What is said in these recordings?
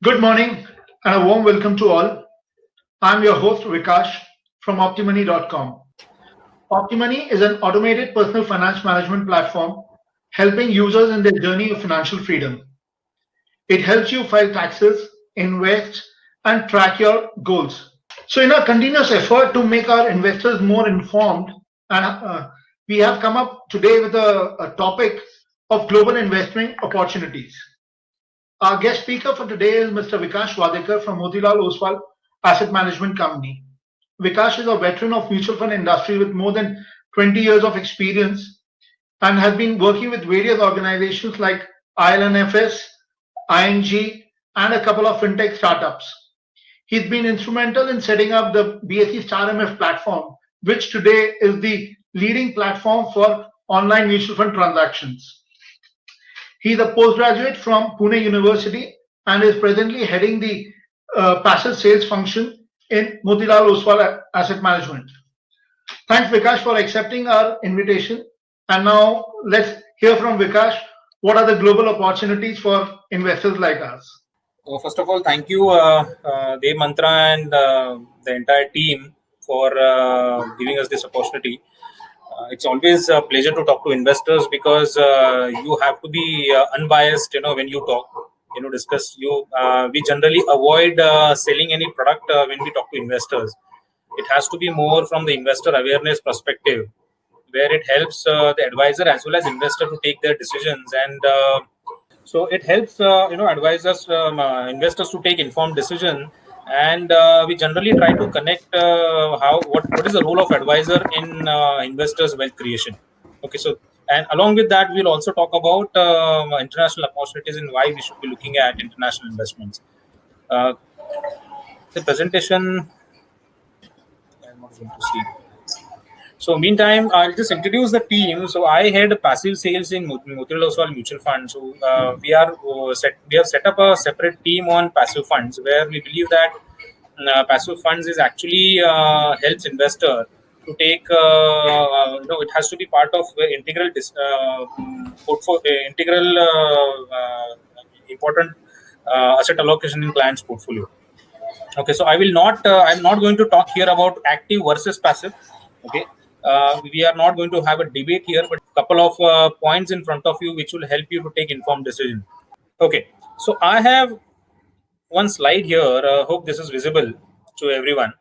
Good morning and a warm welcome to all. I'm your host Vikash from Optimoney.com. Optimoney is an automated personal finance management platform helping users in their journey of financial freedom. It helps you file taxes, invest, and track your goals. So, in our continuous effort to make our investors more informed, and we have come up today with a topic of global investment opportunities. Our guest speaker for today is Mr. Vikash Wadekar from Motilal Oswal Asset Management Company. Vikash is a veteran of mutual fund industry with more than 20 years of experience and has been working with various organizations like ILNFS, ING, and a couple of fintech startups. He's been instrumental in setting up the BSE Star MF platform, which today is the leading platform for online mutual fund transactions. He is a postgraduate from Pune University and is presently heading the passive sales function in Motilal Oswal Asset Management. Thanks, Vikash, for accepting our invitation. And now let's hear from Vikash. What are the global opportunities for investors like us? First of all, thank you, Dev Mantra and the entire team for giving us this opportunity. It's always a pleasure to talk to investors because you have to be unbiased, when you talk, discuss. We generally avoid selling any product when we talk to investors. It has to be more from the investor awareness perspective, where it helps the advisor as well as investor to take their decisions, and so it helps advisors, investors to take informed decision. And we generally try to connect what is the role of advisor in investors wealth creation. Okay, so and along with that we'll also talk about international opportunities and why we should be looking at international investments. uh, the presentation I'm not going to see. So meantime, I'll just introduce the team. So I head passive sales in Motilal Oswal Mutual Fund. So we have set up a separate team on passive funds, where we believe that passive funds is actually helps investor to take. It has to be part of integral portfolio, integral important asset allocation in client's portfolio. Okay, so I'm not going to talk here about active versus passive. Okay, we are not going to have a debate here, but a couple of points in front of you which will help you to take informed decision. Okay, so I have one slide here. Hope this is visible to everyone.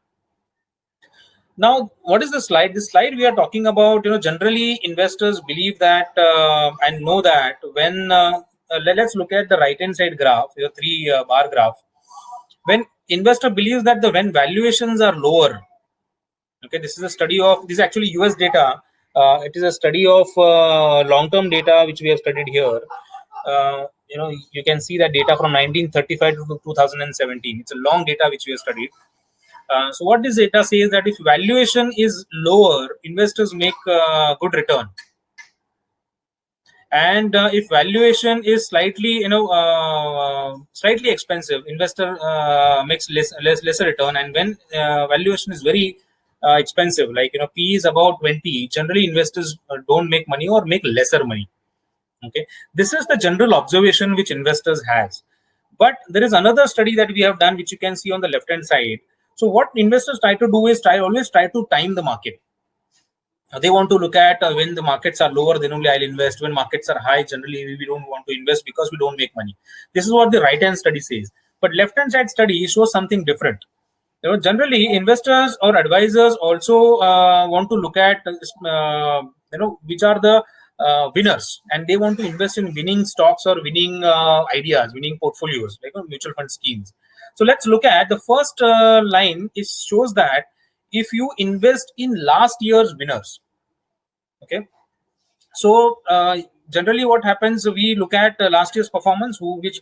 Now, what is the slide? This slide we are talking about, generally investors believe that and know that when let's look at the right hand side graph, the three bar graph. When investor believes that when valuations are lower, okay, this is a study of, this is actually US data. It is a study of long-term data which we have studied here. You can see that data from 1935 to 2017. It's a long data which we have studied. So what this data says that if valuation is lower, investors make good return. And if valuation is slightly slightly expensive, investor makes lesser return. And when valuation is very expensive, like P is about 20, generally investors don't make money or make lesser money. Okay, this is the general observation which investors has. But there is another study that we have done, which you can see on the left hand side. So what investors try to do is always try to time the market. They want to look at when the markets are lower, then only I'll invest. When markets are high, generally we don't want to invest because we don't make money. This is what the right hand study says. But left hand side study shows something different. Generally investors or advisors also want to look at which are the winners, and they want to invest in winning stocks or winning ideas, winning portfolios, like mutual fund schemes. So let's look at the first line. It shows that if you invest in last year's winners, okay, so generally what happens, we look at last year's performance, which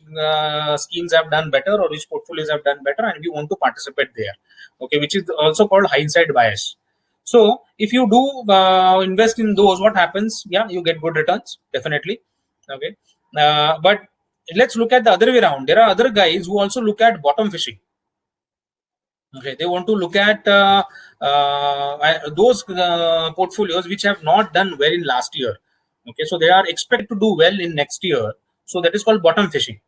schemes have done better or which portfolios have done better, and we want to participate there. Okay, which is also called hindsight bias. So if you do invest in those, what happens? Yeah, you get good returns, definitely. Okay, but let's look at the other way around. There are other guys who also look at bottom fishing. Okay, they want to look at those portfolios which have not done well in last year. Okay, so they are expected to do well in next year. So that is called bottom fishing.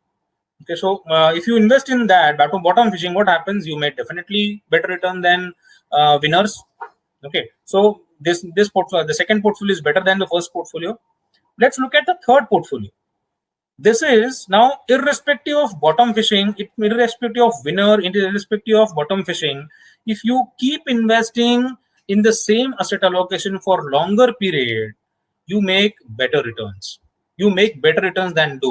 Okay, so if you invest in that bottom fishing, what happens? You may definitely better return than winners. Okay, so this portfolio, the second portfolio is better than the first portfolio. Let's look at the third portfolio. This is now irrespective of bottom fishing, irrespective of winner, irrespective of bottom fishing. If you keep investing in the same asset allocation for longer period, you make better returns. You make better returns than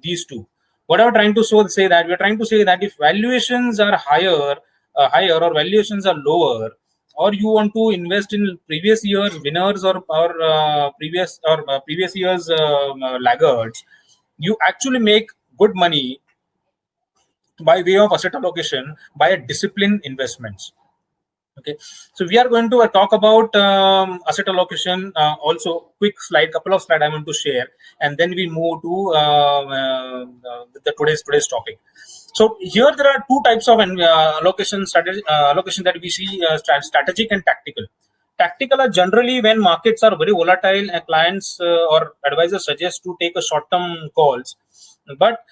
these two. What I'm trying to say that we're trying to say that if valuations are higher or valuations are lower, or you want to invest in previous years winners or previous years laggards, you actually make good money by way of asset allocation by a disciplined investments. Okay, so we are going to talk about asset allocation. Also, quick slide, couple of slides I want to share, and then we move to the today's topic. So here there are two types of allocation strategy allocation that we see: strategic and tactical. Tactical are generally when markets are very volatile and clients or advisors suggest to take a short-term calls. But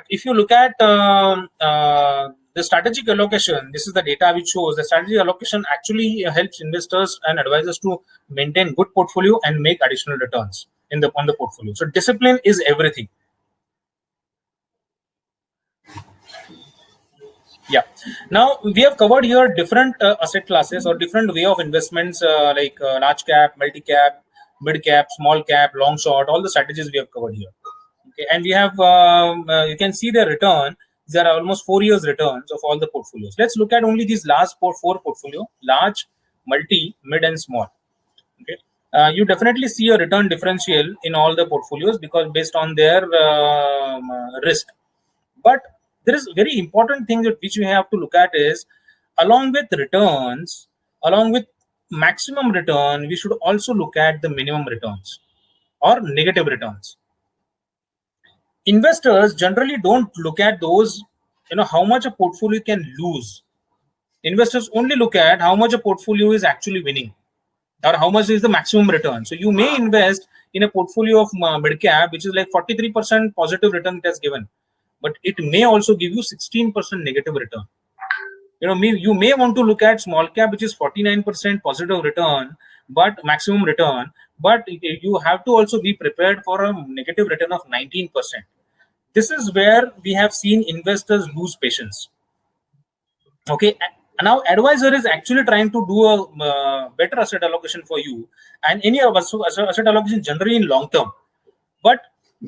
if you look at the strategic allocation, this is the data which shows the strategic allocation actually helps investors and advisors to maintain good portfolio and make additional returns on the portfolio. So discipline is everything. Yeah. Now we have covered here different asset classes or different way of investments like large cap, multi cap, mid cap, small cap, long short. All the strategies we have covered here. Okay, and we have you can see the return. There are almost 4 years returns of all the portfolios. Let's look at only these last four portfolio: large, multi, mid, and small. Okay, you definitely see a return differential in all the portfolios because based on their risk. But there is very important thing that which we have to look at is along with returns, along with maximum return, we should also look at the minimum returns or negative returns. Investors generally don't look at those, how much a portfolio can lose. Investors only look at how much a portfolio is actually winning or how much is the maximum return. So you may invest in a portfolio of mid cap, which is like 43% positive return it has given, but it may also give you 16% negative return. You may want to look at small cap, which is 49% positive return, but maximum return, but you have to also be prepared for a negative return of 19%. This is where we have seen investors lose patience. Okay, now advisor is actually trying to do a better asset allocation for you, and any of us asset allocation generally in long term. But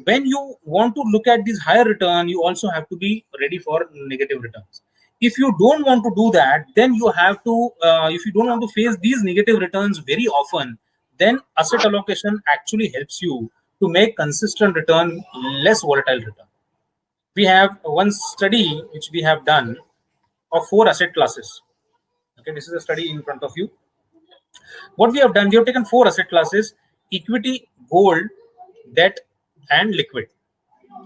when you want to look at this higher return, you also have to be ready for negative returns. If you don't want to do that, then you have to, if you don't want to face these negative returns very often, then asset allocation actually helps you to make consistent return, less volatile return. We have one study which we have done of 4 asset classes. Okay, this is a study in front of you. What we have done, we have taken 4 asset classes: equity, gold, debt, and liquid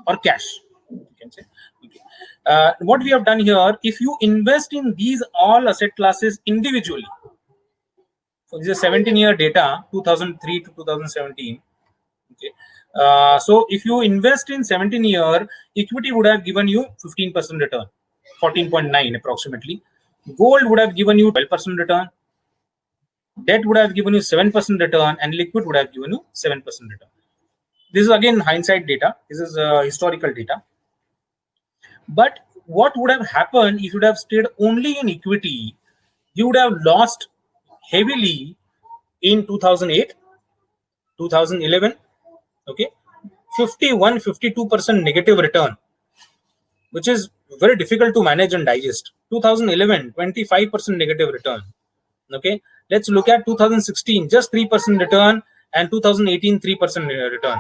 or cash, you can say. Okay. What we have done here, if you invest in these all asset classes individually, so this is 17-year data, 2003 to 2017. Okay. So if you invest in 17-year, equity would have given you 15% return, 14.9 approximately. Gold would have given you 12% return. Debt would have given you 7% return, and liquid would have given you 7% return. This is again hindsight data. This is historical data. But what would have happened if you would have stayed only in equity? You would have lost heavily in 2008, 2011. Okay, 52% negative return, which is very difficult to manage and digest. 2011, 25% negative return. Okay, let's look at 2016, just 3% return, and 2018, 3% return.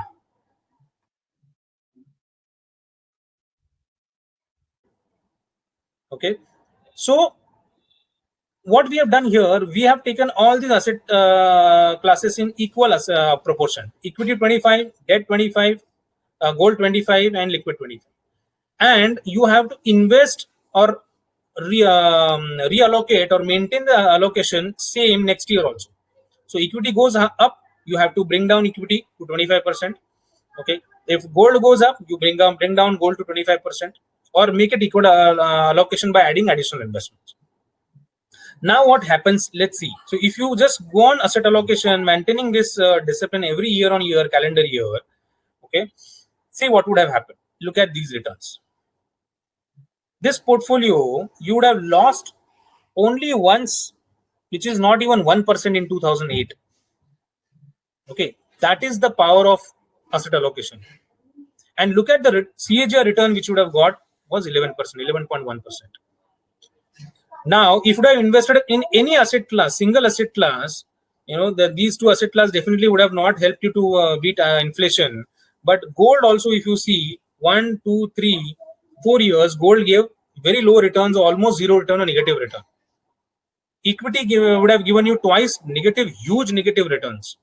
Okay, so what we have done here, we have taken all these asset classes in equal proportion: equity 25, debt 25, gold 25, and liquid 25. And you have to invest or reallocate or maintain the allocation same next year also. So equity goes up, you have to bring down equity to 25%. Okay, if gold goes up, you bring down gold to 25%. or make it equal allocation by adding additional investments. Now what happens? Let's see. So if you just go on asset allocation, maintaining this discipline every year on year, calendar year, okay, see what would have happened. Look at these returns. This portfolio, you would have lost only once, which is not even 1% in 2008. Okay, that is the power of asset allocation. And look at the CAGR return which you would have got was 11%, 11.1%. Now, if you would have invested in any asset class, single asset class, these two asset class definitely would have not helped you to beat inflation. But gold also, if you see 1, 2, 3, 4 years, gold gave very low returns, almost zero return or negative return. Equity would have given you twice negative, huge negative returns.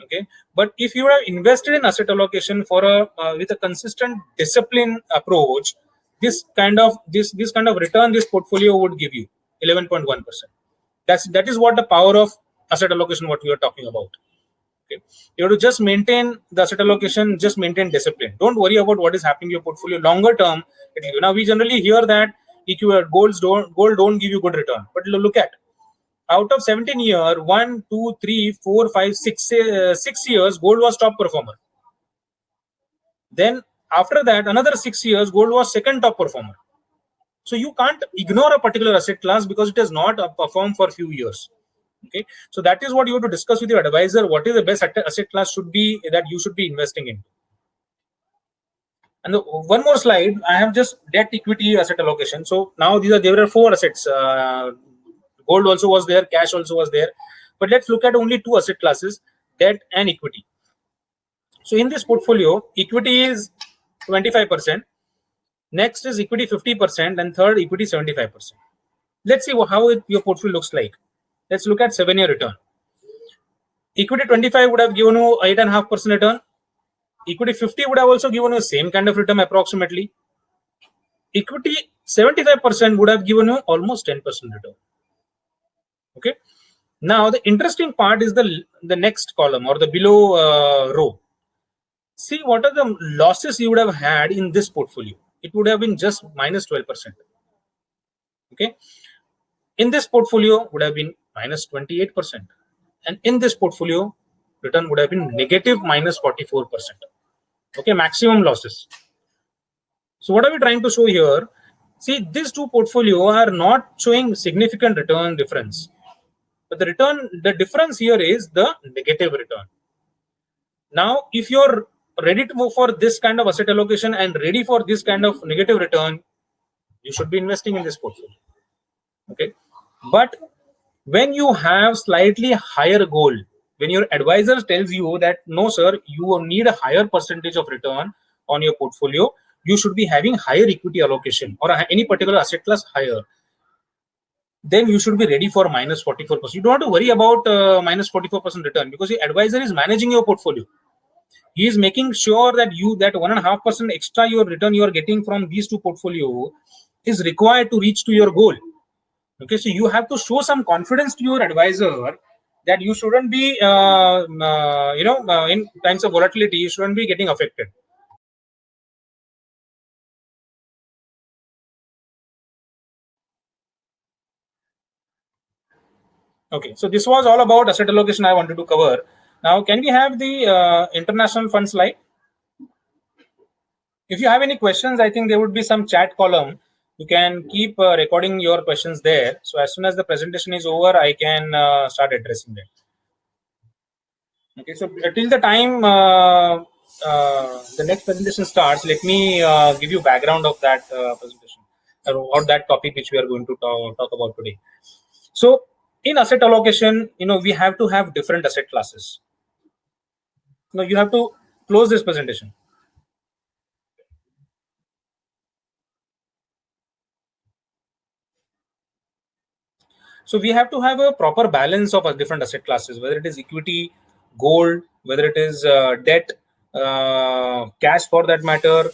Okay, but if you have invested in asset allocation for with a consistent discipline approach, this kind of return this portfolio would give you 11.1%. That is what the power of asset allocation, what we are talking about. Okay, you have to just maintain the asset allocation, just maintain discipline. Don't worry about what is happening in your portfolio. Longer term, now we generally hear that gold don't give you good return, but look at, out of 17 years, 1, 2, 3, 4, 5, 6 years, gold was top performer. Then after that, another 6 years, gold was second top performer. So you can't ignore a particular asset class because it has not performed for a few years. Okay, so that is what you have to discuss with your advisor. What is the best asset class should be that you should be investing in. And one more slide, I have just debt equity asset allocation. So now there are 4 assets. Gold also was there, cash also was there, but let's look at only 2 asset classes, debt and equity. So in this portfolio, equity is 25%, next is equity 50%, and third equity 75%. Let's see how your portfolio looks like. Let's look at 7-year return. Equity 25 would have given you 8.5% return. Equity 50 would have also given you same kind of return approximately. Equity 75% would have given you almost 10% return. Okay, now the interesting part is the next column or the below row. See what are the losses you would have had in this portfolio. It would have been just minus 12%. Okay, in this portfolio would have been minus 28%, and in this portfolio return would have been negative minus 44%. Okay, maximum losses. So what are we trying to show here? See, these two portfolio are not showing significant return difference. But the difference here is the negative return. Now, if you're ready to move for this kind of asset allocation and ready for this kind of negative return, you should be investing in this portfolio. Okay, but when you have slightly higher goal, when your advisor tells you that no, sir, you need a higher percentage of return on your portfolio, you should be having higher equity allocation or any particular asset class higher, then you should be ready for minus 44%. You don't have to worry about minus 44% return because your advisor is managing your portfolio. He is making sure that that 1.5% extra your return you are getting from these two portfolio is required to reach to your goal. Okay, so you have to show some confidence to your advisor that you shouldn't be, in times of volatility, you shouldn't be getting affected. Okay, so this was all about asset allocation I wanted to cover. Now, can we have the international fund slide? If you have any questions, I think there would be some chat column. You can keep recording your questions there. So as soon as the presentation is over, I can start addressing them. Okay, so till the time the next presentation starts, let me give you background of that presentation or that topic which we are going to talk about today. So in asset allocation, we have to have different asset classes. Now you have to close this presentation. So we have to have a proper balance of different asset classes, whether it is equity, gold, whether it is debt, cash for that matter,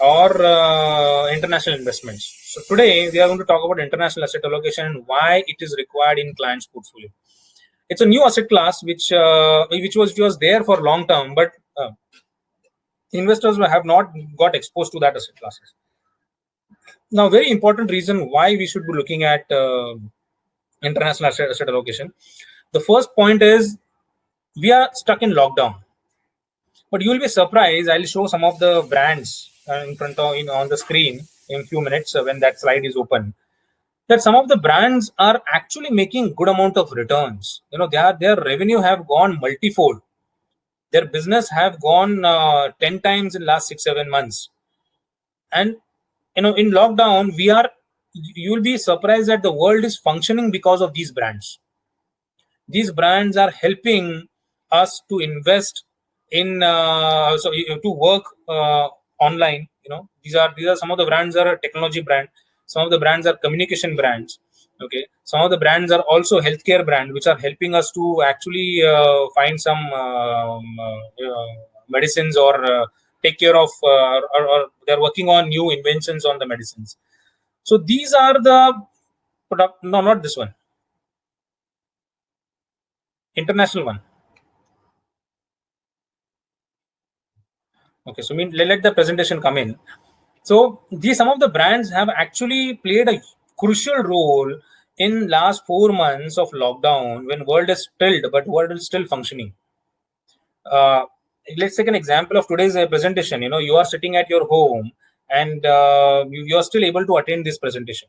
or international investments. So today we are going to talk about international asset allocation and why it is required in clients' portfolio. It's a new asset class which was there for long term, but investors have not got exposed to that asset classes. Now, very important reason why we should be looking at international asset allocation. The first point is we are stuck in lockdown, but you will be surprised. I'll show some of the brands in front of on the screen in a few minutes when that slide is open. That some of the brands are actually making good amount of returns. Their revenue have gone multifold. Their business have gone 10 times in last 6-7 months. And in lockdown, you'll be surprised that the world is functioning because of these brands. These brands are helping us to invest in to work online. These are some of the brands are a technology brand, some of the brands are communication brands. Okay, some of the brands are also healthcare brand, which are helping us to actually find some medicines, or take care of or they're working on new inventions on the medicines. So these are the product. No, not this one, international one. Okay, so let the presentation come in. So some of the brands have actually played a crucial role in last 4 months of lockdown, when world is stilled, but world is still functioning. Let's take an example of today's presentation. You are sitting at your home, and you are still able to attend this presentation.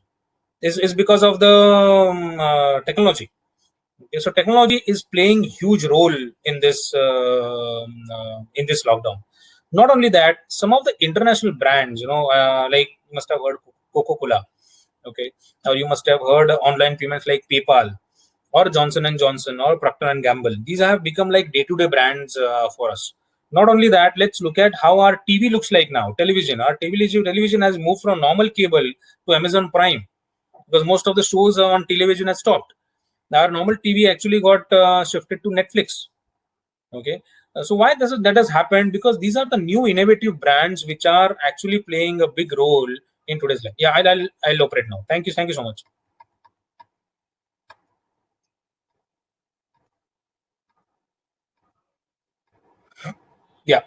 Is because of the technology. Okay, so technology is playing huge role in this lockdown. Not only that, some of the international brands, like you must have heard Coca-Cola, okay, or you must have heard online payments like PayPal, or Johnson and Johnson, or Procter and Gamble. These have become like day-to-day brands for us. Not only that, let's look at how our TV looks like now. Television, our television has moved from normal cable to Amazon Prime, because most of the shows on television has stopped. Our normal TV actually got shifted to Netflix. Okay, so why that has happened? Because these are the new innovative brands which are actually playing a big role in today's life. Yeah, I'll operate now. Thank you so much. Yeah,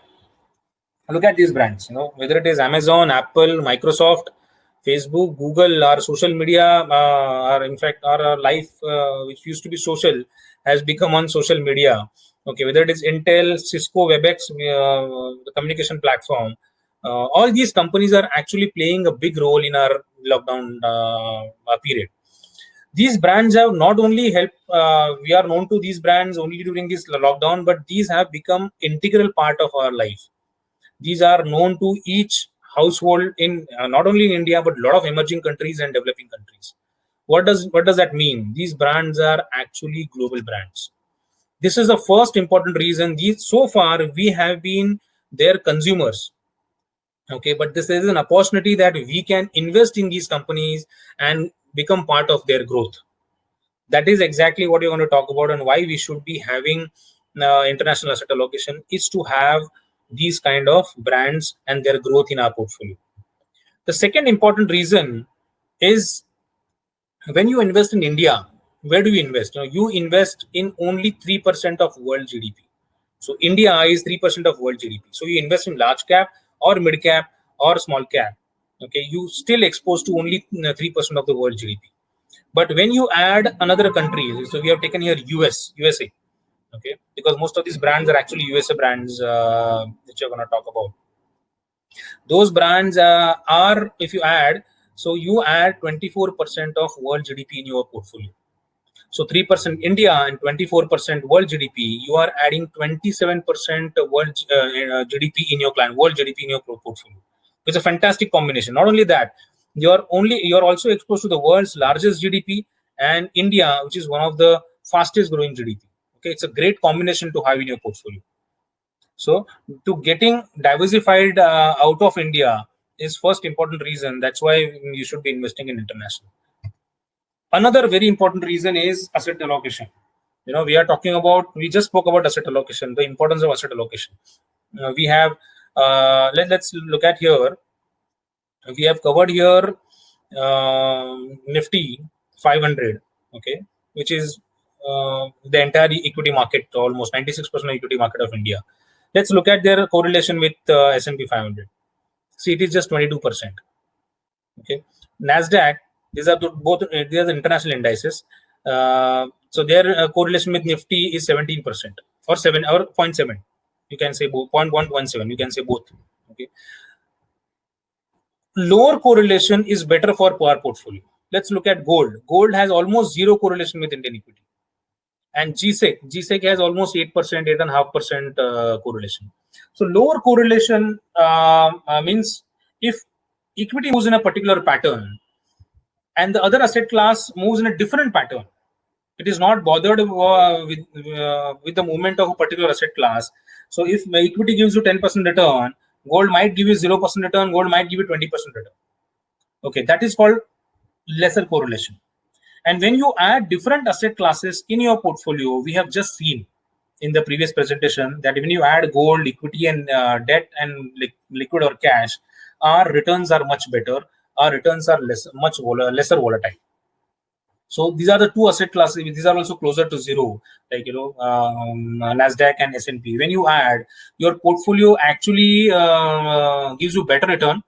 look at these brands. Whether it is Amazon, Apple, Microsoft, Facebook, Google, our social media, or in fact our life, which used to be social, has become on social media. Okay, whether it is Intel, Cisco, WebEx, the communication platform, all these companies are actually playing a big role in our lockdown period. These brands have not only helped, we are known to these brands only during this lockdown, but these have become integral part of our life. These are known to each household in not only in India, but a lot of emerging countries and developing countries. What does that mean? These brands are actually global brands. This is the first important reason. So far we have been their consumers. Okay, but this is an opportunity that we can invest in these companies and become part of their growth. That is exactly what we're going to talk about, and why we should be having international asset allocation is to have these kind of brands and their growth in our portfolio. The second important reason is, when you invest in India, where do you invest? You invest in only 3% of world GDP. So India is 3% of world GDP. So you invest in large cap or mid cap or small cap. Okay, you still exposed to only 3% of the world GDP. But when you add another country, so we have taken here USA, okay, because most of these brands are actually USA brands, which you're going to talk about. Those brands are, if you add, so you add 24% of world GDP in your portfolio. So 3% India and 24% world GDP, you are adding 27% world GDP in your world GDP in your portfolio. It's a fantastic combination. Not only that, you're also exposed to the world's largest GDP and India, which is one of the fastest growing GDP. Okay, it's a great combination to have in your portfolio. So to getting diversified out of India is first important reason. That's why you should be investing in international. Another very important reason is asset allocation. We just spoke about asset allocation, the importance of asset allocation. We have let's look at here. We have covered here Nifty 500, okay, which is the entire equity market, almost 96% of equity market of India. Let's look at their correlation with S&P 500. See, it is just 22%. Okay, Nasdaq. These are these are the international indices. So their correlation with Nifty is 17% or 0.7. You can say both 0.117. You can say both. Okay, lower correlation is better for our portfolio. Let's look at gold. Gold has almost zero correlation with Indian equity, and GSEC has almost 8%, 8.5% correlation. So lower correlation means if equity moves in a particular pattern and the other asset class moves in a different pattern, it is not bothered with the movement of a particular asset class. So if equity gives you 10% return, gold might give you 0% return, gold might give you 20% return. Okay, that is called lesser correlation. And when you add different asset classes in your portfolio, we have just seen in the previous presentation that when you add gold, equity, and debt and liquid or cash, our returns are much better. Our returns are lesser volatile. So these are the two asset classes. These are also closer to zero, like Nasdaq and S&P. When you add, your portfolio actually gives you better return.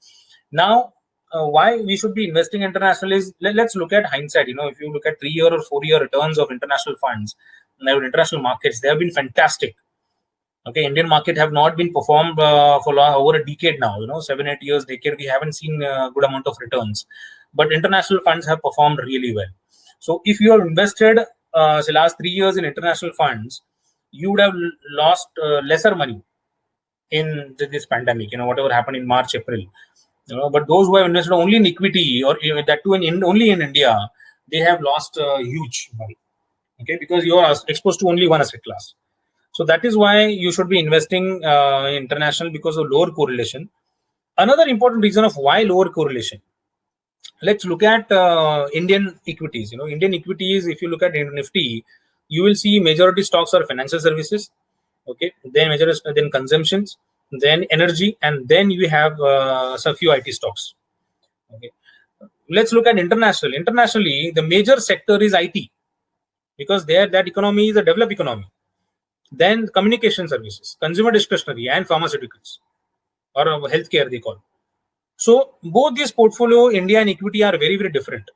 Now, why we should be investing internationally is let's look at hindsight. If you look at 3-year or 4-year returns of international funds, international markets, they have been fantastic. Okay, Indian market have not been performed for over a decade now. 7-8 years, decade, we haven't seen a good amount of returns, but international funds have performed really well. So if you have invested say last 3 years in international funds, you would have lost lesser money in this pandemic. Whatever happened in March, April. But those who have invested only in equity or that too only in India, they have lost huge money. Okay, because you are exposed to only one asset class. So that is why you should be investing in international, because of lower correlation. Another important reason of why lower correlation. Let's look at Indian equities. Indian equities, if you look at Nifty, you will see majority stocks are financial services. Okay, then consumptions, then energy, and then you have some few IT stocks. Okay, let's look at international. Internationally, the major sector is IT, because that economy is a developed economy. Then communication services, consumer discretionary, and pharmaceuticals, or healthcare they call. So both these portfolio, India and equity, are very, very different,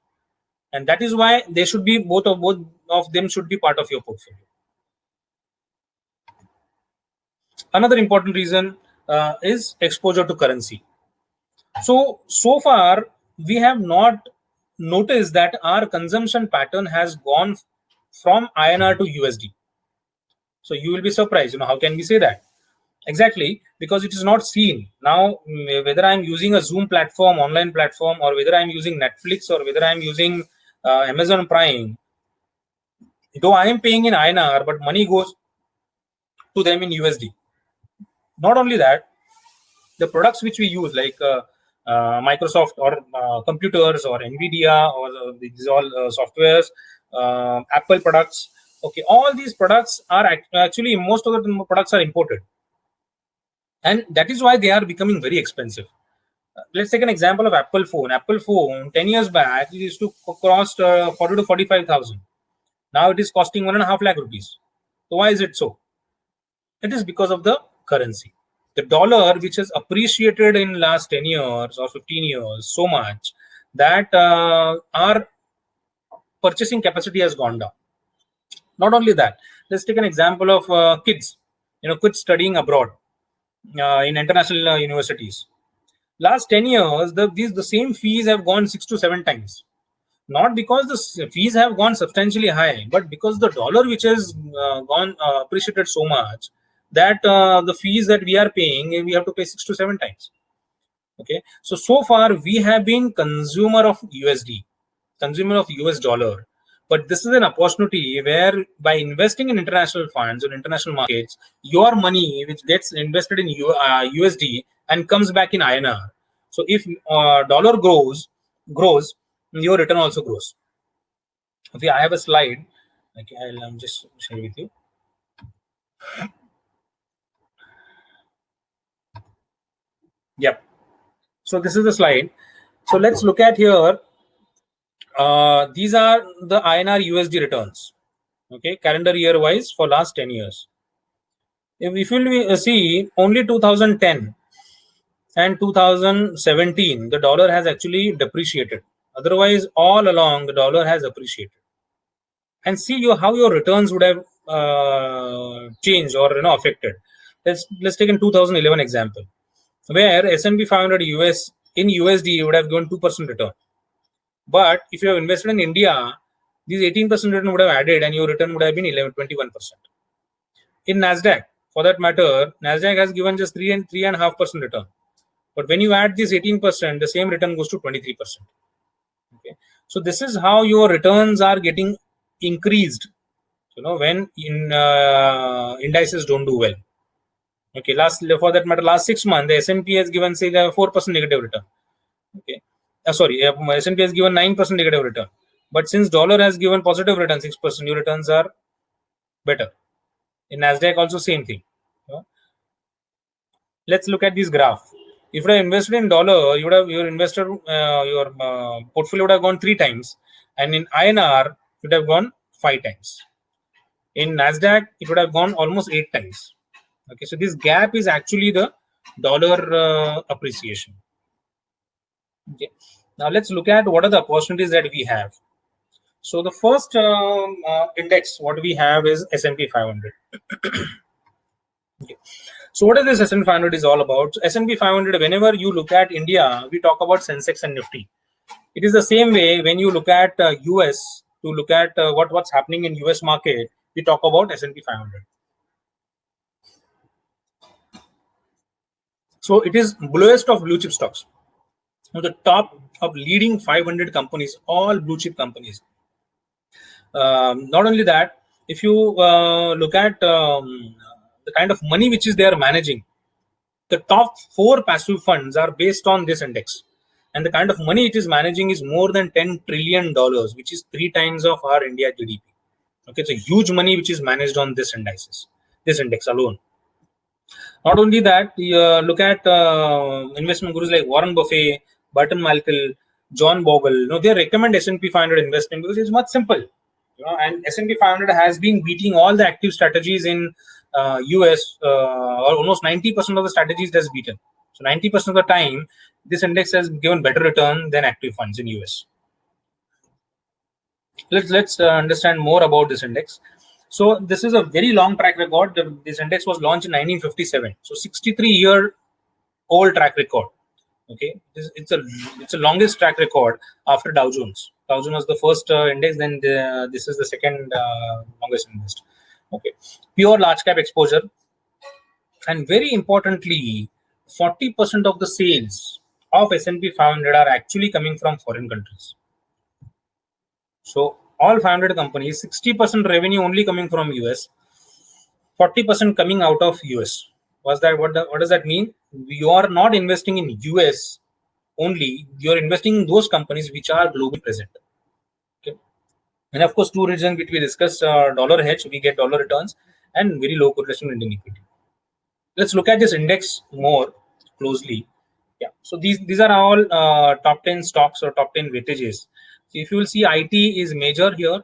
and that is why they should be both of them should be part of your portfolio. Another important reason is exposure to currency. So far we have not noticed that our consumption pattern has gone from INR to USD. So you will be surprised. How can we say that? Exactly, because it is not seen. Now, whether I'm using a Zoom platform, online platform, or whether I'm using Netflix, or whether I'm using Amazon Prime, though I am paying in INR, but money goes to them in USD. Not only that, the products which we use, like Microsoft or computers or Nvidia or these all softwares, Apple products. Okay, all these products are actually, most of the products are imported, and that is why they are becoming very expensive. Let's take an example of Apple phone. Apple phone 10 years back, it used to cost 40 to 45,000. Now it is costing 1.5 lakh rupees. So why is it so? It is because of the currency. The dollar, which has appreciated in last 10 years or 15 years so much that our purchasing capacity has gone down. Not only that, let's take an example of kids. Kids studying abroad in international universities. Last 10 years, the same fees have gone 6 to 7 times. Not because the fees have gone substantially high, but because the dollar, which has gone appreciated so much that the fees that we are paying, we have to pay 6 to 7 times. Okay, so far we have been consumer of USD, consumer of US dollar, but this is an opportunity where by investing in international funds or international markets, your money which gets invested in USD and comes back in INR. So if dollar grows, your return also grows. Okay, I have a slide. Okay, I'm just sharing with you. Yep. So this is the slide. So let's look at here. These are the INR USD returns. Okay, calendar year wise for last 10 years. If you will see, only 2010 and 2017, the dollar has actually depreciated. Otherwise, all along, the dollar has appreciated. And see how your returns would have changed or affected. Let's take in 2011 example, where S&P 500 US in USD would have given 2% return. But if you have invested in India, these 18% return would have added, and your return would have been 21%. In Nasdaq, for that matter, Nasdaq has given just 3.5% return. But when you add this 18%, the same return goes to 23%. Okay, so this is how your returns are getting increased. When indices don't do well. Okay, for that matter, last 6 months, the S&P has given say the 4% negative return. Okay, S&P has given 9% negative return. But since dollar has given positive return 6%, your returns are better. In Nasdaq also same thing. Let's look at this graph. If you have invested in dollar, you would have your portfolio would have gone 3 times, and in INR it would have gone 5 times. In Nasdaq, it would have gone almost 8 times. Okay, so this gap is actually the dollar appreciation. Okay, now let's look at what are the opportunities that we have. So the first index what we have is S&P 500. Okay. So what is this S&P 500 is all about? So S&P 500, whenever you look at India, we talk about Sensex and Nifty. It is the same way when you look at US, to look at what's happening in US market, we talk about S&P 500. So it is bluest of blue chip stocks. Now the top of leading 500 companies, all blue chip companies. Not only that, if you look at the kind of money which is they are managing, the top 4 passive funds are based on this index, and the kind of money it is managing is more than $10 trillion, which is 3 times of our India GDP. Okay, it's a huge money which is managed on this index alone. Not only that, look at investment gurus like Warren Buffett, Burton Malkiel, John Bogle. They recommend S&P 500 investment because it's much simple. And S&P 500 has been beating all the active strategies in US. Almost 90% of the strategies that's beaten. So 90% of the time, this index has given better return than active funds in US. Let's understand more about this index. So this is a very long track record. This index was launched in 1957. So 63-year-old track record. Okay, it's a longest track record after Dow Jones. Dow Jones was the first index, then this is the second longest index. Okay, pure large cap exposure, and very importantly, 40% of the sales of S&P 500 are actually coming from foreign countries. So all 500 companies, 60% revenue only coming from US, 40% coming out of US. What does that mean? You are not investing in US only, you are investing in those companies which are globally present. Okay. And of course, 2 reasons which we discussed, dollar hedge, we get dollar returns, and very low correlation with Indian equity. Let's look at this index more closely. Yeah, so these are all top 10 stocks or top 10 weightages. So if you will see, IT is major here,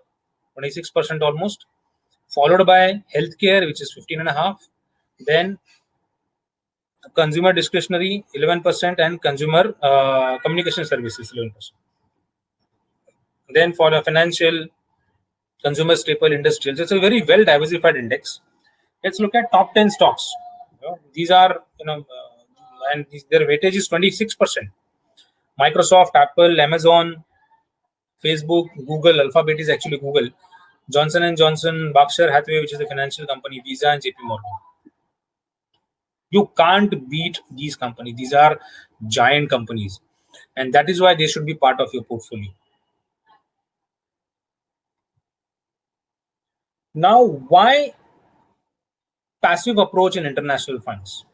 26% almost, followed by healthcare, which is 15.5%, then consumer discretionary 11%, and consumer communication services 11%. Then for the financial, consumer staple, industrial. So it's a very well diversified index. Let's look at top 10 stocks. These are and their weightage is 26%. Microsoft, Apple, Amazon, Facebook, Google. Alphabet is actually Google. Johnson & Johnson, Berkshire Hathaway, which is a financial company, Visa, and JP Morgan. You can't beat these companies. These are giant companies, and that is why they should be part of your portfolio. Now, why passive approach in international funds?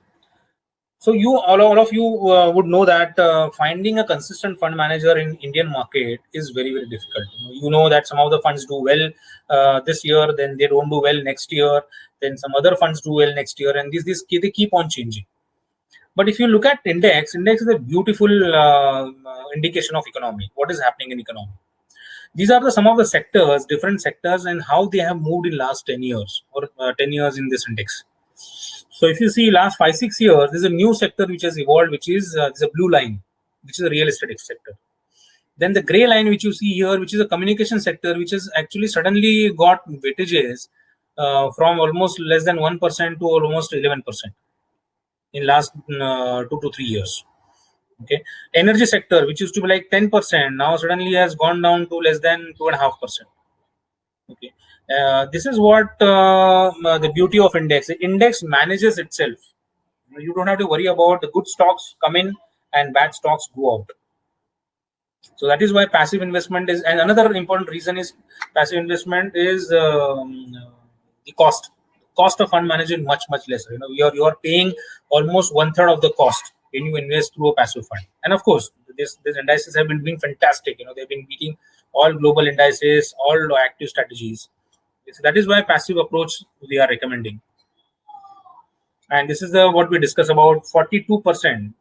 So all of you would know that finding a consistent fund manager in Indian market is very, very difficult. You know that some of the funds do well this year, then they don't do well next year, then some other funds do well next year, and they keep on changing. But if you look at index is a beautiful indication of economy. What is happening in economy? These are some of the sectors, different sectors, and how they have moved in last 10 years or 10 years in this index. So if you see last 5-6 years, there's a new sector which has evolved, which is the blue line, which is the real estate sector. Then the gray line, which you see here, which is a communication sector, which has actually suddenly got weightages from almost less than 1% to almost 11% in last 2 to 3 years. Okay, energy sector, which used to be like 10%, now suddenly has gone down to less than 2.5%. Okay, this is what the beauty of index. The index manages itself. You don't have to worry about the good stocks come in and bad stocks go out. So that is why passive investment is, and another important reason is passive investment is the cost of fund management much lesser. You are paying almost 1/3 of the cost when you invest through a passive fund. And of course, these indices have been doing fantastic. They've been beating all global indices, all active strategies. So that is why passive approach we are recommending. And this is what we discuss about 42%.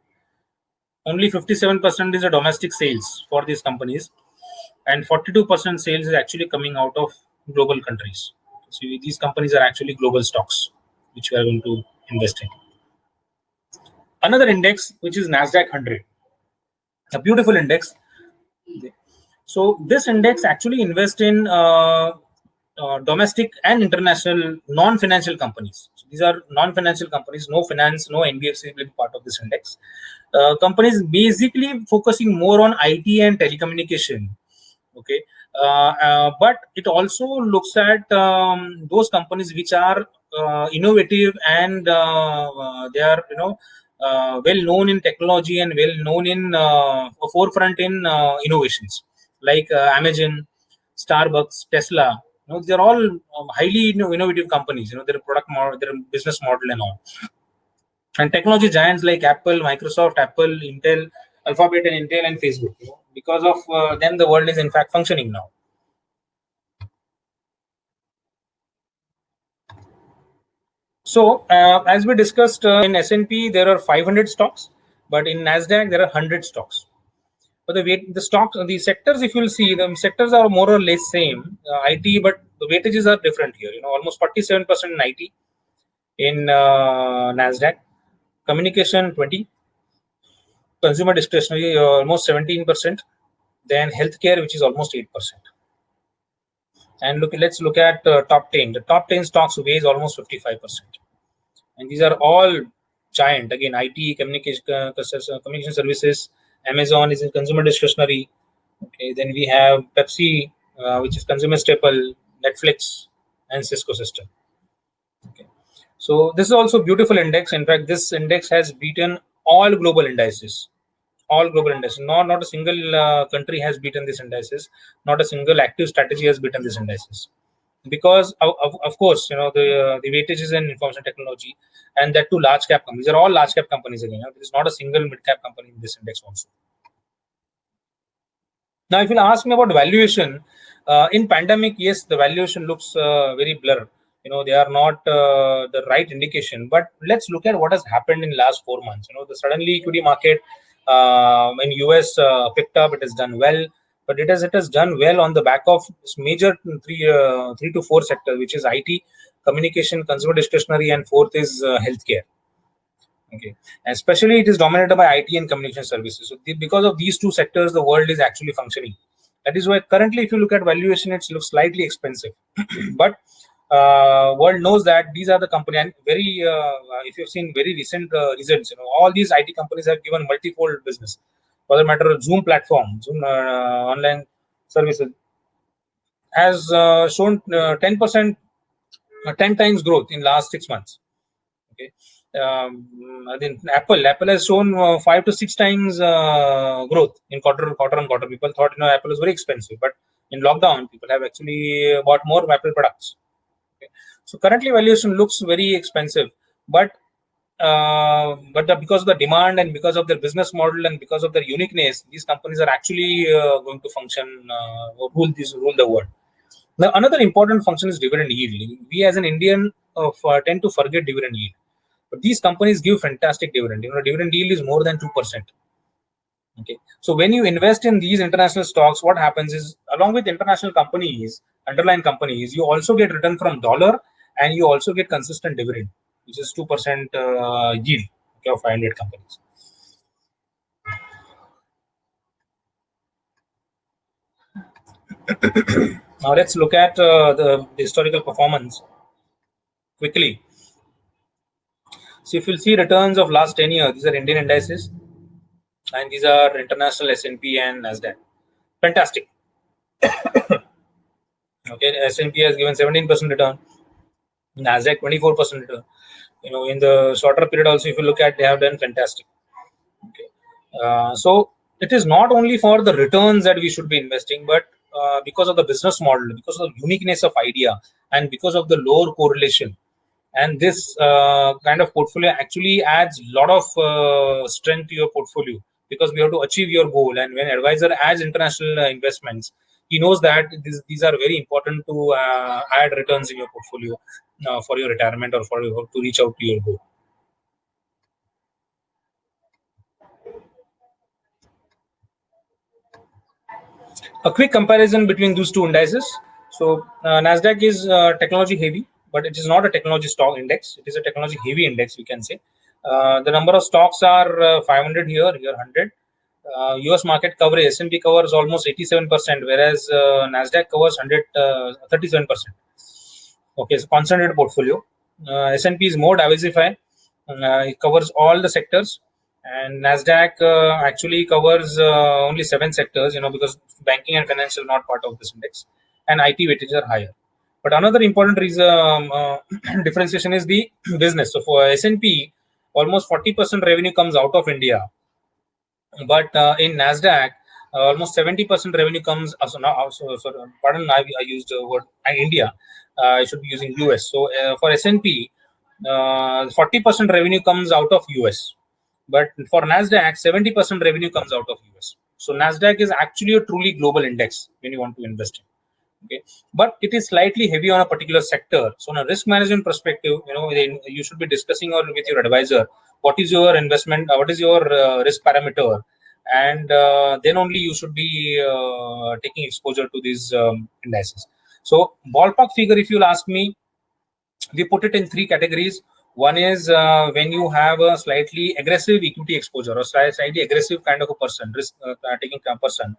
Only 57% is a domestic sales for these companies, and 42% sales is actually coming out of global countries. So these companies are actually global stocks, which we are going to invest in. Another index, which is Nasdaq 100, a beautiful index. So this index actually invests in domestic and international non-financial companies. So these are non-financial companies, no finance, no NBFC will be part of this index. Companies basically focusing more on IT and telecommunication. Okay, but it also looks at those companies which are innovative and they are well known in technology and well known in forefront in innovations, like Amazon, Starbucks, Tesla. These are all highly innovative companies. Their product model, their business model, and all. And technology giants like Apple, Microsoft, Intel, Alphabet, and Intel, and Facebook. Because of them, the world is in fact functioning now. So, as we discussed, in S&P there are 500 stocks, but in Nasdaq there are 100 stocks. But the stocks, the sectors, if you'll see, the sectors are more or less same. IT, but the weightages are different here. Almost 47% in IT in Nasdaq, communication 20%, consumer discretionary almost 17%, then healthcare, which is almost 8%. And let's look at top 10. The top 10 stocks weighs almost 55%, and these are all giant. Again, IT, communication services. Amazon is in consumer discretionary. Okay, then we have Pepsi, which is consumer staple, Netflix, and Cisco System. Okay, so this is also a beautiful index. In fact, this index has beaten all global indices. All global indices. Not a single country has beaten these indices. Not a single active strategy has beaten these indices. Because of course, the weightage is in information technology, and that too large cap companies. These are all large cap companies again. There is not a single mid cap company in this index also. Now, if you'll ask me about valuation, in pandemic, yes, the valuation looks very blur. They are not the right indication. But let's look at what has happened in last 4 months. The suddenly equity market in US picked up. It has done well. But it has done well on the back of major three to four sectors, which is IT, communication, consumer discretionary, and fourth is healthcare. Okay, especially it is dominated by IT and communication services. So because of these two sectors, the world is actually functioning. That is why currently, if you look at valuation, it looks slightly expensive. But world knows that these are the company, and very if you've seen very recent results, all these IT companies have given multifold business. For the matter of Zoom platform, Zoom online services has shown 10%, 10 times growth in last 6 months. Okay, I think Apple has shown 5 to 6 times growth in quarter on quarter. People thought Apple was very expensive, but in lockdown, people have actually bought more Apple products. Okay. So currently, valuation looks very expensive, but because of the demand and because of their business model and because of their uniqueness, these companies are actually going to function, rule the world. Now, another important function is dividend yield. We as an Indian tend to forget dividend yield, but these companies give fantastic dividend. Dividend yield is more than 2%. Okay, so when you invest in these international stocks, what happens is, along with international companies, underlying companies, you also get return from dollar, and you also get consistent dividend. which is 2% yield, okay, of 500 companies. Now let's look at the historical performance quickly. So if you'll see returns of last 10 years, these are Indian indices, and these are international S&P and Nasdaq. Fantastic. Okay, S&P has given 17% return, Nasdaq 24% return. In the shorter period also, if you look at, they have done fantastic. Okay, so it is not only for the returns that we should be investing, but because of the business model, because of the uniqueness of idea, and because of the lower correlation. And this kind of portfolio actually adds a lot of strength to your portfolio, because we have to achieve your goal. And when advisor adds international investments, he knows that these are very important to add returns in your portfolio for your retirement or to reach out to your goal. A quick comparison between those two indices. So Nasdaq is technology heavy, but it is not a technology stock index. It is a technology heavy index, we can say. The number of stocks are 500 here 100. US market coverage, S&P covers almost 87%, whereas Nasdaq covers 37%. Okay, so concentrated portfolio. S&P is more diversified. It covers all the sectors, and Nasdaq actually covers only 7 sectors, because banking and financial are not part of this index, and IT weightages are higher. But another important reason differentiation is the business. So for S&P, almost 40% revenue comes out of India, but in Nasdaq, almost 70% revenue comes. Pardon, I used the word India. I should be using US. So for S&P, 40% revenue comes out of US, but for Nasdaq, 70% revenue comes out of US. So Nasdaq is actually a truly global index when you want to invest in. Okay, but it is slightly heavy on a particular sector. So, on a risk management perspective, you should be discussing with your advisor what is your investment, what is your risk parameter, and then only you should be taking exposure to these indices. So, ballpark figure, if you'll ask me, we put it in 3 categories. One is when you have a slightly aggressive equity exposure, or slightly aggressive kind of a person, risk taking person,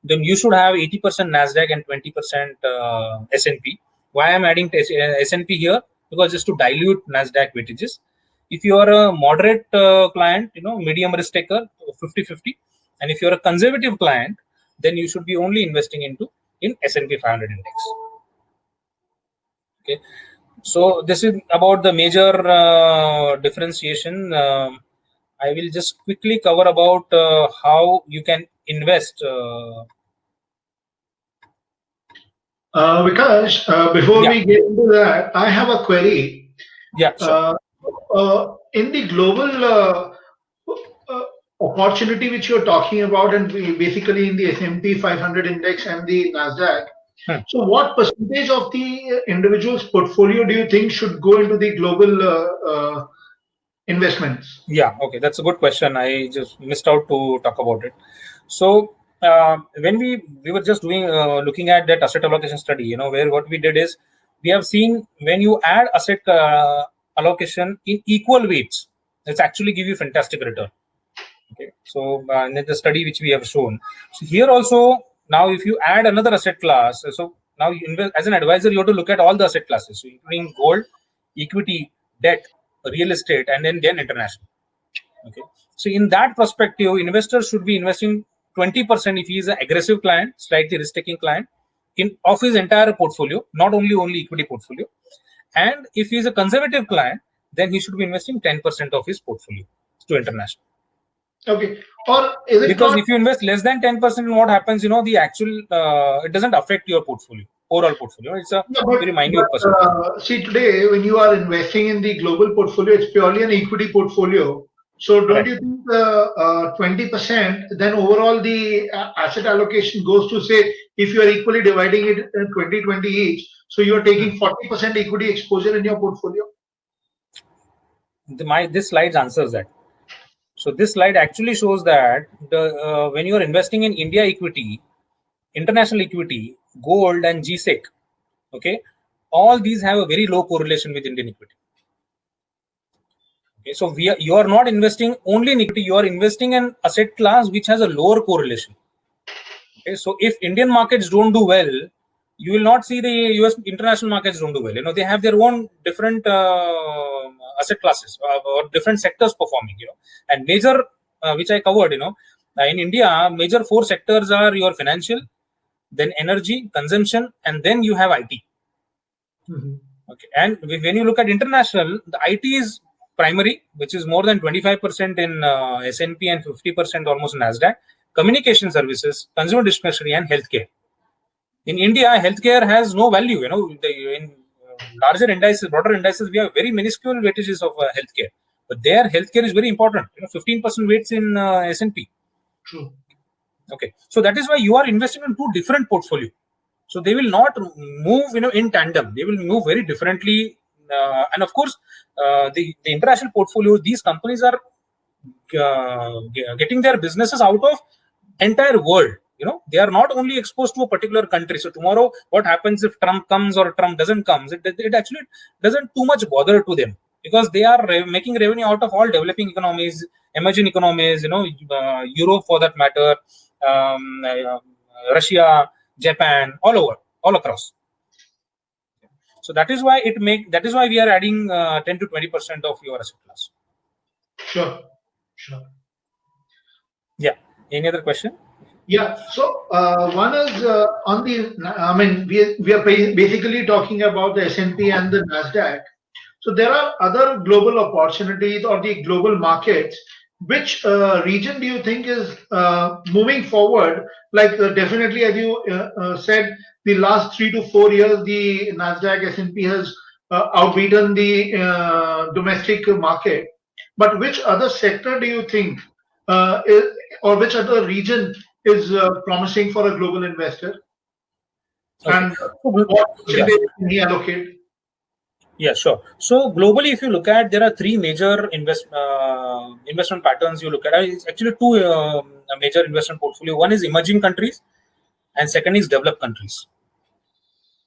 then you should have 80% Nasdaq and 20% S&P. Why I'm adding S&P here? Because just to dilute Nasdaq weightages. If you are a moderate client, medium risk taker, 50-50, and if you're a conservative client, then you should be only investing in S&P 500 index. Okay, so this is about the major differentiation. I will just quickly cover about how you can invest. Vikash, before we get into that, I have a query. Yeah, sure. In the global opportunity which you're talking about, and basically in the S&P 500 index and the Nasdaq, so what percentage of the individual's portfolio do you think should go into the global investments? Yeah, okay, that's a good question. I just missed out to talk about it. So when we were just looking at that asset allocation study, where what we did is we have seen when you add asset allocation in equal weights, it's actually give you fantastic return. Okay, so in the study which we have shown, so here also now if you add another asset class, so now you invest as an advisor, you have to look at all the asset classes, so including gold, equity, debt, real estate, and then international. Okay, so in that perspective, investors should be investing 20% if he is an aggressive client, slightly risk-taking client, of his entire portfolio, not only equity portfolio. And if he is a conservative client, then he should be investing 10% of his portfolio to international. Okay, or is it because if you invest less than 10%, what happens? The actual it doesn't affect your portfolio, overall portfolio. It's a very minute percentage. See, today when you are investing in the global portfolio, it's purely an equity portfolio. So don't you think 20%, then overall the asset allocation goes to, say, if you are equally dividing it 20-20 each, so you are taking 40% equity exposure in your portfolio? This slide answers that. So this slide actually shows that when you are investing in India equity, international equity, gold, and GSEC, okay, all these have a very low correlation with Indian equity. Okay, so you are not investing only in equity, you are investing in asset class which has a lower correlation. Okay, so if Indian markets don't do well, you will not see the US international markets don't do well. They have their own different asset classes or different sectors performing. And major, which I covered. In India, major 4 sectors are your financial, then energy, consumption, and then you have IT. Okay, and when you look at international, the IT is primary, which is more than 25% in S&P and 50% almost in Nasdaq. Communication services, consumer discretionary, and healthcare. In India, healthcare has no value. In larger indices, broader indices, we have very minuscule weightages of healthcare. But there, healthcare is very important. 15% weights in S&P. True. Okay, so that is why you are investing in 2 different portfolio. So they will not move, in tandem. They will move very differently. And of course, the international portfolio, these companies are getting their businesses out of entire world. They are not only exposed to a particular country. So tomorrow, what happens if Trump comes or Trump doesn't come? It actually doesn't too much bother to them, because they are making revenue out of all developing economies, emerging economies. Europe for that matter, Russia, Japan, all across. So that is why we are adding 10 to 20% of your asset class. Sure. Yeah. Any other question? Yeah. So one is on the. I mean, we are basically talking about the S&P and the Nasdaq. So there are other global opportunities or the global markets. Which region do you think is moving forward? Like definitely, as you said, the last 3 to 4 years, the Nasdaq S&P has outbeaten the domestic market. But which other sector do you think, or which other region is promising for a global investor? Okay. And what should they allocate? Yeah, sure. So globally, if you look at, there are 3 major investment patterns you look at. It's actually 2 major investment portfolio. One is emerging countries, and second is developed countries.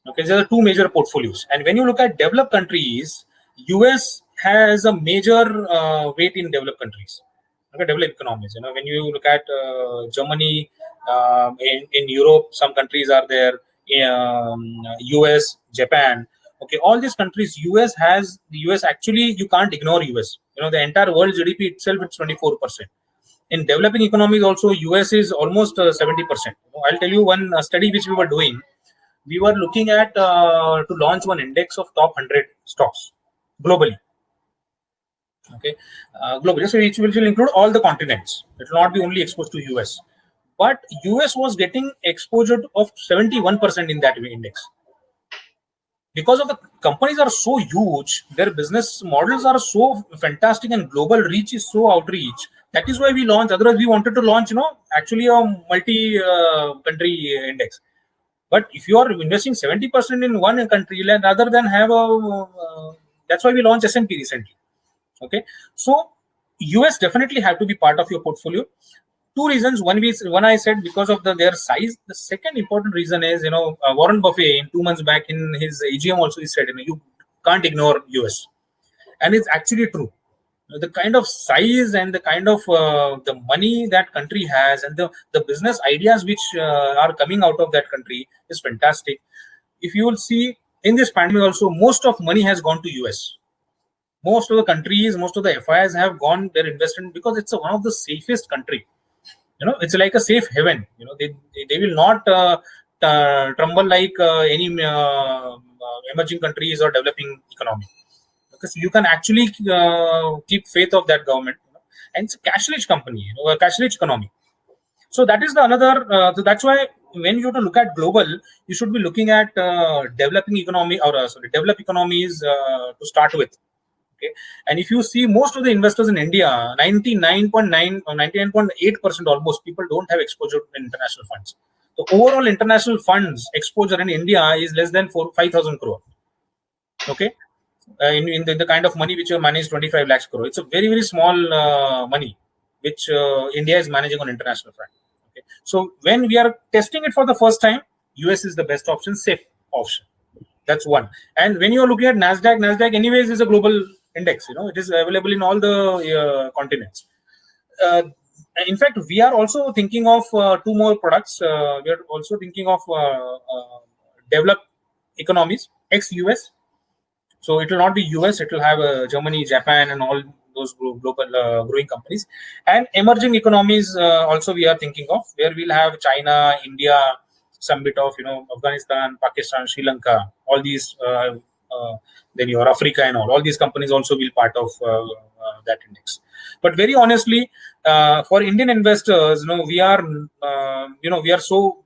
Okay, there are 2 major portfolios. And when you look at developed countries, US has a major weight in developed countries. Okay, developed economies. When you look at Germany, in Europe, some countries are there. US, Japan. Okay, all these countries, US actually, you can't ignore US. The entire world GDP itself is 24%. In developing economies also, US is almost 70%. I'll tell you one study which we were doing. We were looking at to launch one index of top 100 stocks globally. Okay, globally, so which will include all the continents. It will not be only exposed to US. But US was getting exposure of 71% in that index. Because of the companies are so huge, their business models are so fantastic, and global reach is so outreach. That is why we launched. Otherwise, we wanted to launch, actually a multi-country index. But if you are investing 70% in one country, rather than have that's why we launched S&P recently. Okay, so US definitely have to be part of your portfolio. 2 reasons. One I said because of their size. The second important reason is, Warren Buffett in 2 months back in his AGM also he said, you can't ignore US, and it's actually true. The kind of size and the kind of the money that country has, and the business ideas which are coming out of that country is fantastic. If you will see in this pandemic also, most of money has gone to US. Most of the countries, most of the FIs have gone their investment because it's one of the safest country. It's like a safe haven. They will not tremble like any emerging countries or developing economy, because you can actually keep faith of that government. And it's a cash-rich company, a cash-rich economy. So that is the another. So that's why when you have to look at global, you should be looking at developing economy or developed economies to start with. Okay, and if you see most of the investors in India, 99.9 or 99.8% almost people don't have exposure to international funds. The overall international funds exposure in India is less than 5,000 crore. Okay, in the kind of money which you manage 25 lakhs crore, it's a very, very small money which India is managing on international front. Okay, so when we are testing it for the first time, US is the best option, safe option. That's one. And when you are looking at Nasdaq anyways is a global index. It is available in all the continents. In fact, we are also thinking of two more products. We are also thinking of developed economies, ex-US. So it will not be US, it will have Germany, Japan, and all those global growing companies. And emerging economies also we are thinking of, where we'll have China, India, some bit of Afghanistan, Pakistan, Sri Lanka, all these, then your Africa and all these companies also will part of that index. But very honestly, for Indian investors, we are so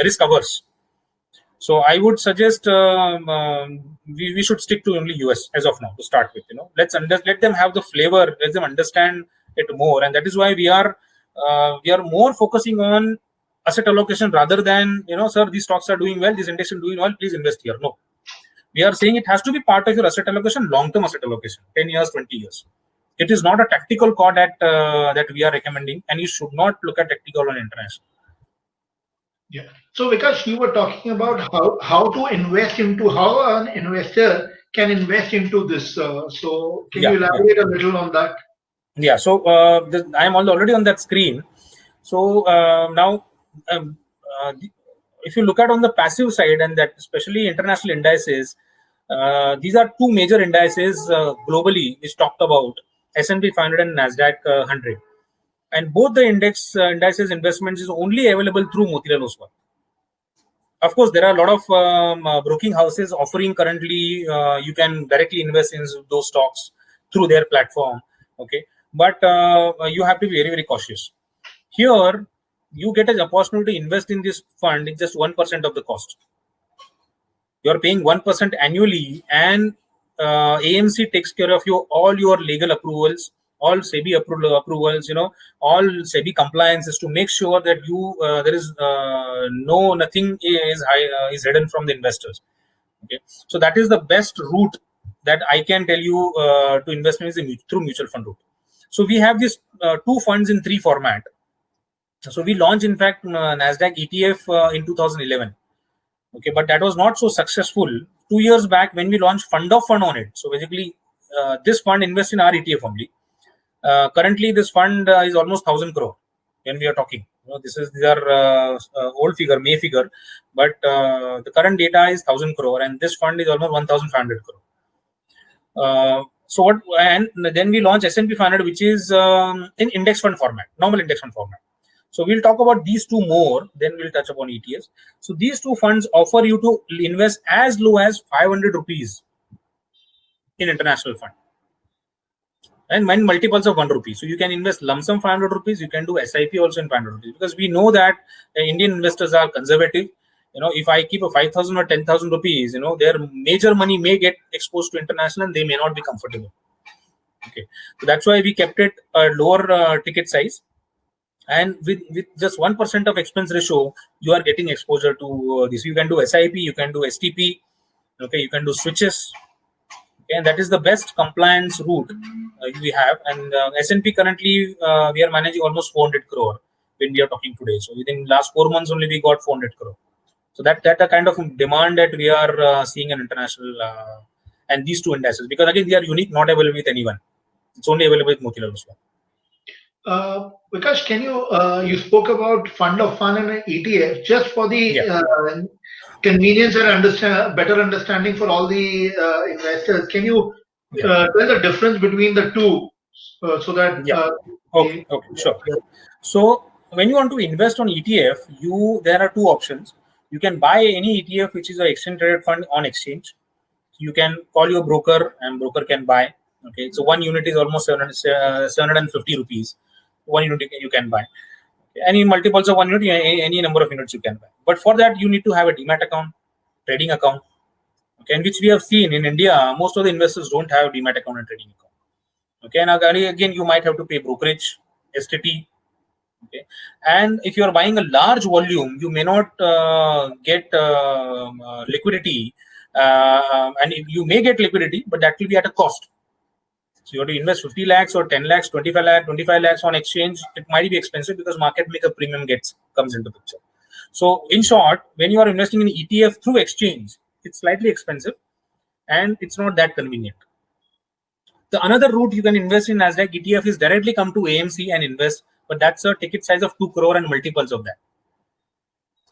risk averse. So I would suggest we should stick to only US as of now to start with. Let them have the flavor, let them understand it more, and that is why we are more focusing on asset allocation rather than sir, these stocks are doing well, these indexes are doing well, please invest here. No, we are saying it has to be part of your asset allocation, long-term asset allocation, 10 years, 20 years. It is not a tactical call that we are recommending, and you should not look at tactical on international. Yeah. So Vikash, you were talking about how to invest into, how an investor can invest into this. So can you elaborate a little on that? Yeah. So I am already on that screen. So now, if you look at on the passive side, and that especially international indices, these are two major indices globally which talked about, S&P 500 and Nasdaq 100. And both the indices investments is only available through Motilal Oswal. Of course, there are a lot of broking houses offering currently. You can directly invest in those stocks through their platform. Okay, but you have to be very, very cautious. Here, you get an opportunity to invest in this fund in just 1% of the cost. You are paying 1% annually, and AMC takes care of all your legal approvals, all SEBI approvals, all SEBI compliances to make sure that there is nothing is hidden from the investors. Okay, so that is the best route that I can tell you to investment is through mutual fund route. So we have these two funds in 3 format. So we launched, in fact, Nasdaq ETF in 2011. Okay, but that was not so successful. 2 years back, when we launched fund of fund on it. So basically, this fund invests in our ETF only. Currently, this fund is almost 1,000 crore when we are talking. These are old figure, May figure, but the current data is 1,000 crore, and this fund is almost 1,500 crore. So what? And then we launched S&P 500, which is in index fund format, normal index fund format. So we'll talk about these two more, then we'll touch upon ETFs. So these two funds offer you to invest as low as 500 rupees in international fund, and when multiples of 1 rupee. So you can invest lump sum 500 rupees, you can do SIP also in 500 rupees, because we know that Indian investors are conservative. If I keep a 5,000 or 10,000 rupees, their major money may get exposed to international and they may not be comfortable. Okay, so that's why we kept it a lower ticket size. And with just 1% of expense ratio, you are getting exposure to this. You can do SIP, you can do STP, okay, you can do switches. Okay, and that is the best compliance route we have. And S&P currently, we are managing almost 400 crore when we are talking today. So within last 4 months only, we got 400 crore. So that a kind of demand that we are seeing in international and these two indices, because again, they are unique, not available with anyone. It's only available with Motilal Oswal. Vikash, can you spoke about fund of fund and an ETF, just for the convenience and better understanding for all the investors. Can you tell the difference between the two so that? Okay, sure. So when you want to invest on ETF, there are two options. You can buy any ETF which is an exchange traded fund on exchange. You can call your broker, and broker can buy. Okay, so 1 unit is almost 750 rupees. 1 unit you can buy. Any multiples of 1 unit, any number of units you can buy. But for that, you need to have a demat account, trading account. Okay, and which we have seen in India, most of the investors don't have demat account and trading account. Okay, and again, you might have to pay brokerage, STT. Okay, and if you are buying a large volume, you may not get liquidity, and you may get liquidity, but that will be at a cost. So you have to invest 50 lakhs or 10 lakhs, 25 lakhs on exchange. It might be expensive because market maker premium comes into picture. So in short, when you are investing in ETF through exchange, it's slightly expensive and it's not that convenient. The another route you can invest in Nasdaq ETF is directly come to AMC and invest, but that's a ticket size of 2 crore and multiples of that.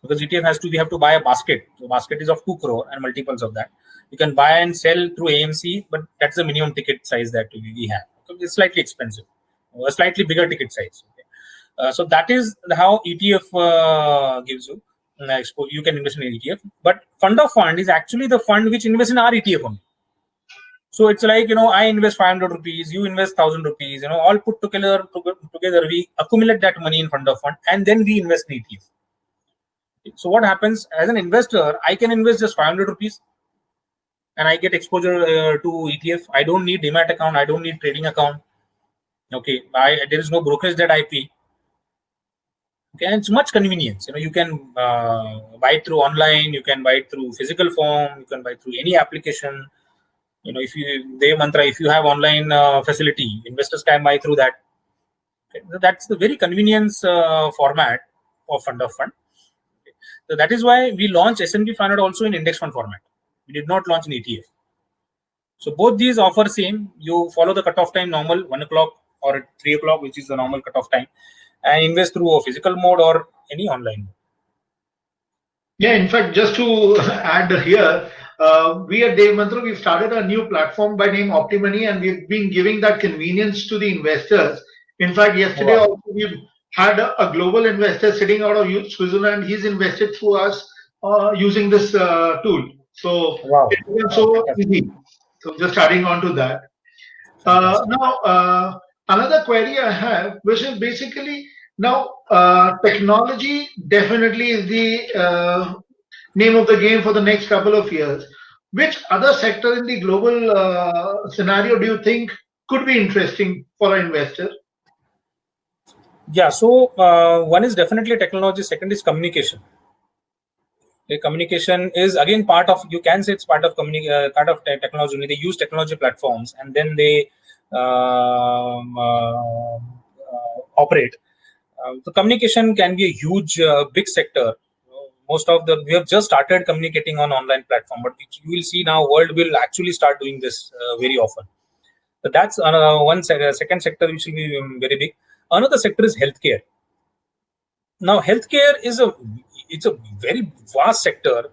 Because ETF we have to buy a basket. So basket is of 2 crore and multiples of that. You can buy and sell through AMC, but that's the minimum ticket size that we have. So it's slightly expensive, a slightly bigger ticket size. Okay? So that is how ETF gives you. You can invest in an ETF, but fund of fund is actually the fund which invests in our ETF only. So it's like, I invest 500 rupees, you invest 1,000 rupees, all put together, we accumulate that money in fund of fund, and then we invest in ETF. So what happens as an investor, I can invest just 500 rupees and I get exposure to ETF. I don't need demat account. I don't need trading account. Okay. There is no brokerage that I pay. Okay. And it's much convenience. You can buy it through online. You can buy it through physical form. You can buy it through any application. If you have online facility, investors can buy through that. Okay. So that's the very convenience format of fund of fund. So that is why we launched S&P 500 also in index fund format. We did not launch an ETF. So both these offer same. You follow the cutoff time normal 1 o'clock or 3 o'clock, which is the normal cutoff time, and invest through a physical mode or any online mode. Yeah, in fact, just to add here, we at Dave Mantra, we've started a new platform by name OptiMoney, and we've been giving that convenience to the investors. In fact, yesterday also we've had a global investor sitting out of Switzerland. He's invested through us using this tool. So it was so easy. So just adding on to that. Now, another query I have, which is basically now technology definitely is the name of the game for the next couple of years. Which other sector in the global scenario do you think could be interesting for an investor? Yeah, so one is definitely technology, second is communication. Communication is again part of, you can say it's part of technology. They use technology platforms and then they operate. The communication can be a huge, big sector. We have just started communicating on online platform, but you will see now world will actually start doing this very often. So that's one second sector which will be very big. Another sector is healthcare. Now, healthcare it's a very vast sector.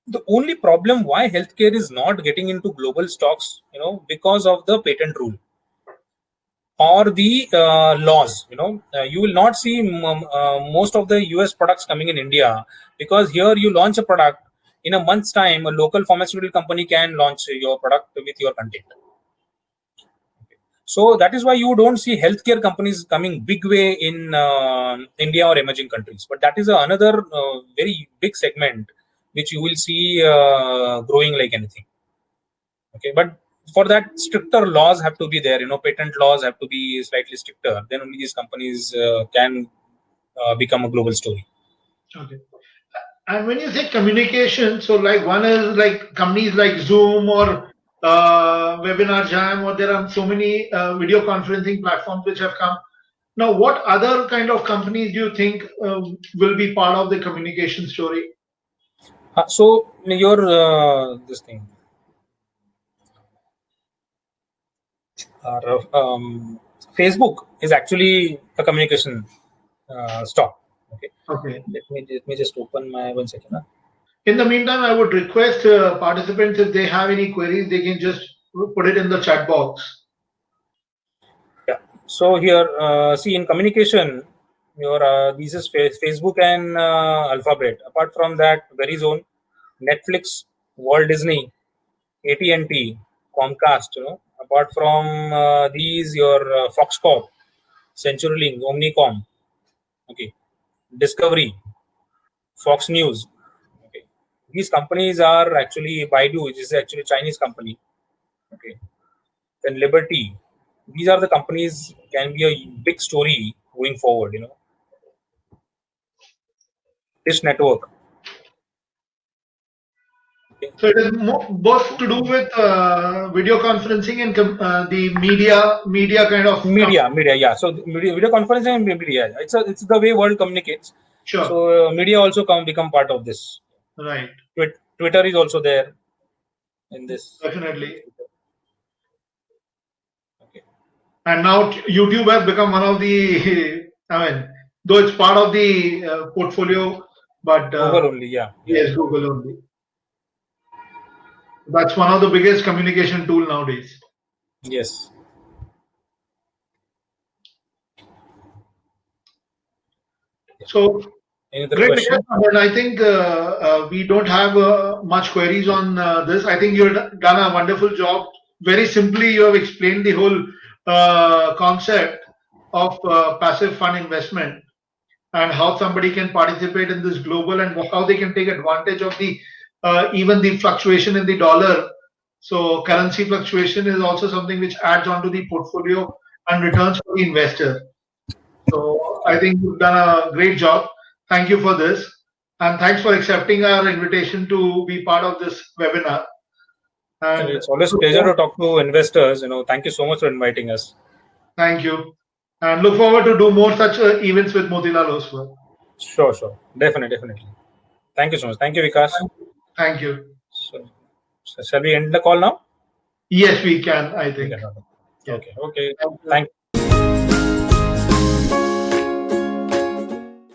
The only problem why healthcare is not getting into global stocks, because of the patent rule or the laws. You will not see most of the US products coming in India, because here you launch a product in a month's time, a local pharmaceutical company can launch your product with your content. So that is why you don't see healthcare companies coming big way in India or emerging countries. But that is another very big segment which you will see growing like anything. Okay, but for that, stricter laws have to be there. Patent laws have to be slightly stricter. Then only these companies can become a global story. Okay. And when you say communication, so like one is like companies like Zoom or Webinar Jam, or there are so many video conferencing platforms which have come. Now, what other kind of companies do you think will be part of the communication story? So your this thing. Facebook is actually a communication stock. Okay. Let me just open my 1 second. In the meantime, I would request participants, if they have any queries, they can just put it in the chat box. Yeah. So here, see, in communication, this is Facebook and Alphabet. Apart from that, Verizon, Netflix, Walt Disney, AT&T, Comcast. Apart from these, your Foxcorp, CenturyLink, Omnicom, okay, Discovery, Fox News. Okay, these companies are actually Baidu, which is actually a Chinese company. Okay, then Liberty. These are the companies can be a big story going forward. This network. Okay. So it is both to do with video conferencing and the media kind of media. Yeah. So video conferencing and media. It's the way world communicates. Sure. So media also become part of this. Right. Twitter is also there in this. Definitely. And now YouTube has become one of the, I mean, though it's part of the portfolio, but Google only, yeah. yes, Google only. That's one of the biggest communication tool nowadays. Yes. So Any other great. question? And I think we don't have much queries on this. I think you've done a wonderful job. Very simply, you have explained the whole concept of passive fund investment and how somebody can participate in this global and how they can take advantage of the even the fluctuation in the dollar. So currency fluctuation is also something which adds on to the portfolio and returns for the investor. So I think you've done a great job. Thank you for this. And thanks for accepting our invitation to be part of this webinar. And it's always a pleasure to talk to investors. Thank you so much for inviting us. Thank you. And look forward to do more such events with Motilal Oswal. Sure. Definitely. Thank you so much. Thank you, Vikas. Thank you. So shall we end the call now? Yes, we can, I think. Okay. Yeah. Thank you.